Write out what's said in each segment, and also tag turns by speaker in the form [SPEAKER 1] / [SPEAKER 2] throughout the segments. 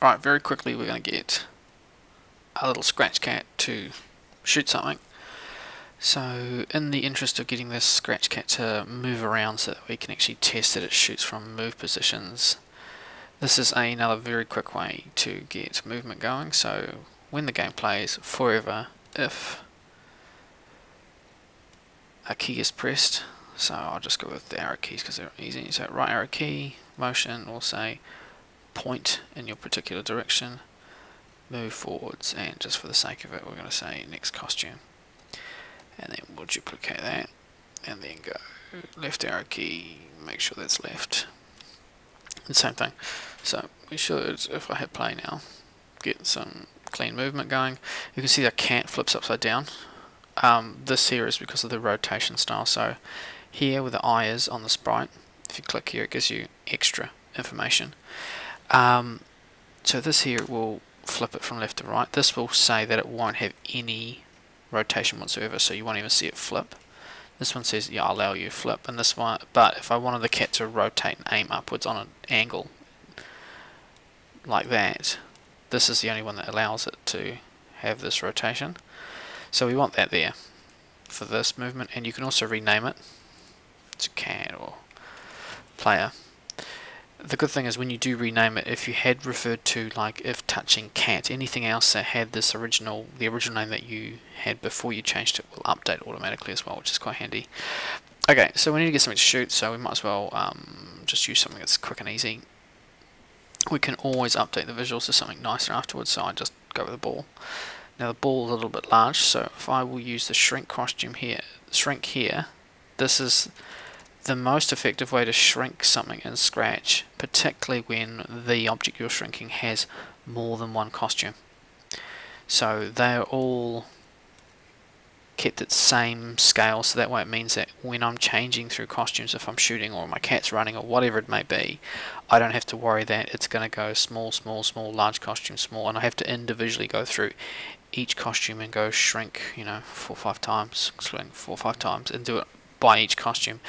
[SPEAKER 1] Alright, very quickly we're going to get a little scratch cat to shoot something. So in the interest of getting this scratch cat to move around so that we can actually test that it shoots from move positions, this is another very quick way to get movement going. So when the game plays, forever, if a key is pressed, so I'll just go with the arrow keys because they're easy. So right arrow key, motion, will say point in your particular direction, move forwards, and just for the sake of it we're going to say next costume, and then we'll duplicate that and then go left arrow key, make sure that's left, and same thing. So we should, if I hit play now, get some clean movement going. You can see the cat flips upside down. This here is because of the rotation style. So here where the eye is on the sprite, if you click here it gives you extra information. So this here will flip it from left to right. This will say that it won't have any rotation whatsoever, so you won't even see it flip. This one says, yeah, I'll allow you flip, and this one, but if I wanted the cat to rotate and aim upwards on an angle like that, this is the only one that allows it to have this rotation. So we want that there for this movement, and you can also rename it to cat or player. The good thing is when you do rename it, if you had referred to like if touching cat, anything else that had this the original name that you had before you changed it will update automatically as well, which is quite handy. Okay, so we need to get something to shoot, so we might as well just use something that's quick and easy. We can always update the visuals to something nicer afterwards, so I just go with the ball. Now the ball is a little bit large, so if I will use the shrink costume here, this is the most effective way to shrink something in Scratch, particularly when the object you're shrinking has more than one costume. So they're all kept at the same scale, so that way it means that when I'm changing through costumes, if I'm shooting or my cat's running or whatever it may be, I don't have to worry that it's going to go small, small, small, large costume, small, and I have to individually go through each costume and go shrink, 4 or 5 times, and do it by each costume.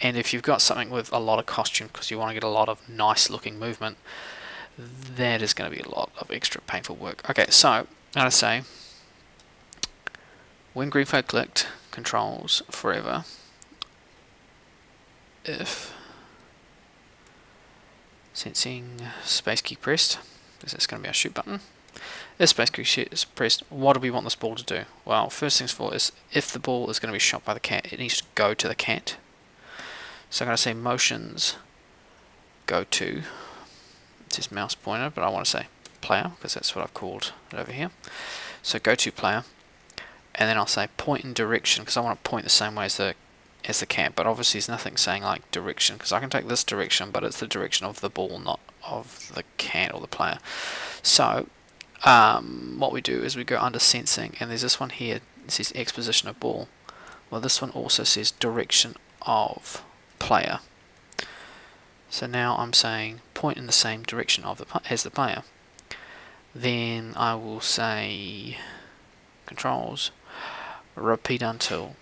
[SPEAKER 1] And if you've got something with a lot of costume because you want to get a lot of nice looking movement, that is going to be a lot of extra painful work. Okay, so I'm going to say when green flag clicked, controls forever, if sensing space key pressed, because that's going to be our shoot button. If space key is pressed, what do we want this ball to do? Well, first things first is if the ball is going to be shot by the cat, it needs to go to the cat. So I'm going to say motions go to, it says mouse pointer, but I want to say player because that's what I've called it over here. So go to player, and then I'll say point in direction because I want to point the same way as the cat, but obviously there's nothing saying like direction because I can take this direction, but it's the direction of the ball, not of the cat or the player. So what we do is we go under sensing, and there's this one here, it says X position of ball. Well, this one also says direction of player. So now I'm saying point in the same direction of as the player. Then I will say controls repeat until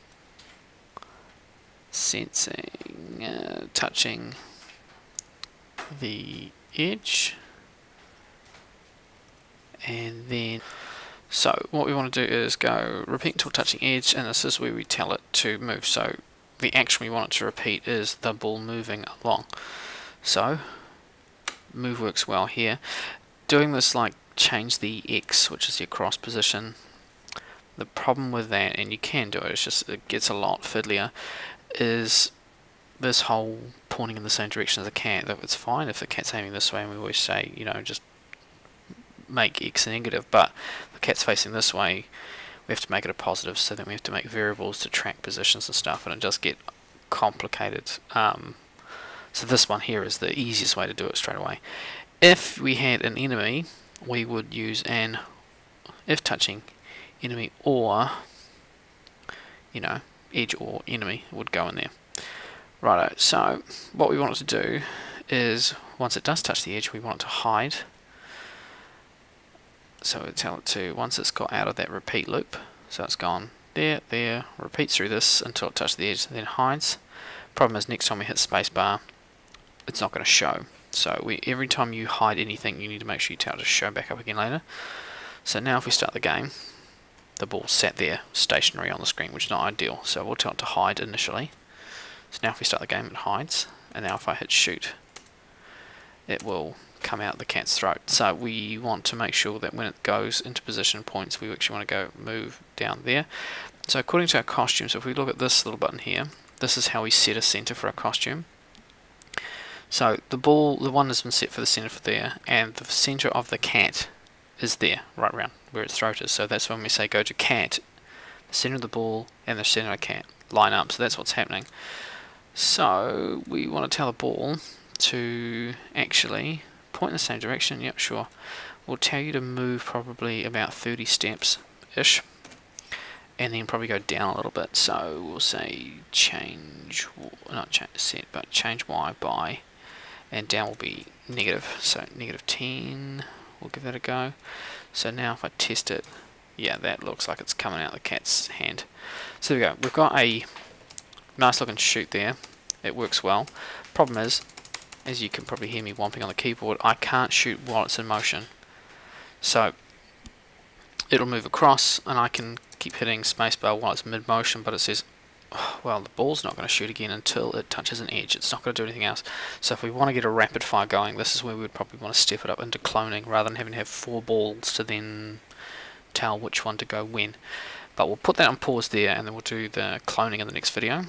[SPEAKER 1] sensing touching the edge. And then, so what we want to do is go repeat until touching edge, and this is where we tell it to move. So the action we want it to repeat is the ball moving along. So move works well here. Doing this like change the X, which is your cross position. The problem with that, and you can do it, it's just it gets a lot fiddlier, is this whole pointing in the same direction as the cat. It's fine if the cat's aiming this way, and we always say, just make X a negative, but the cat's facing this way, we have to make it a positive, so then we have to make variables to track positions and stuff, and it does get complicated. So this one here is the easiest way to do it straight away. If we had an enemy, we would use an if touching enemy, or edge or enemy would go in there. Righto, so what we want it to do is once it does touch the edge, we want it to hide. So we tell it to, once it's got out of that repeat loop, so it's gone there, repeats through this until it touches the edge, then hides. Problem is next time we hit spacebar, it's not going to show. So every time you hide anything, you need to make sure you tell it to show back up again later. So now if we start the game, the ball's sat there stationary on the screen, which is not ideal. So we'll tell it to hide initially. So now if we start the game, it hides. And now if I hit shoot, it will come out the cat's throat. So we want to make sure that when it goes into position points, we actually want to go move down there. So according to our costume, so if we look at this little button here, this is how we set a center for our costume. So the ball, the one has been set for the center for there, and the center of the cat is there, right around where its throat is. So that's when we say go to cat, the center of the ball and the center of the cat line up. So that's what's happening. So we want to tell the ball to actually point in the same direction. Yep, sure. We'll tell you to move probably about 30 steps ish, and then probably go down a little bit. So we'll say change, not change set, but change y by, and down will be negative. So negative 10. We'll give that a go. So now if I test it, yeah, that looks like it's coming out the cat's hand. So there we go. We've got a nice looking shoot there. It works well. Problem is, as you can probably hear me womping on the keyboard, I can't shoot while it's in motion. So it'll move across and I can keep hitting spacebar while it's mid-motion, but it says, oh, well, the ball's not going to shoot again until it touches an edge. It's not going to do anything else. So if we want to get a rapid fire going, this is where we would probably want to step it up into cloning rather than having to have 4 balls to then tell which one to go when. But we'll put that on pause there, and then we'll do the cloning in the next video.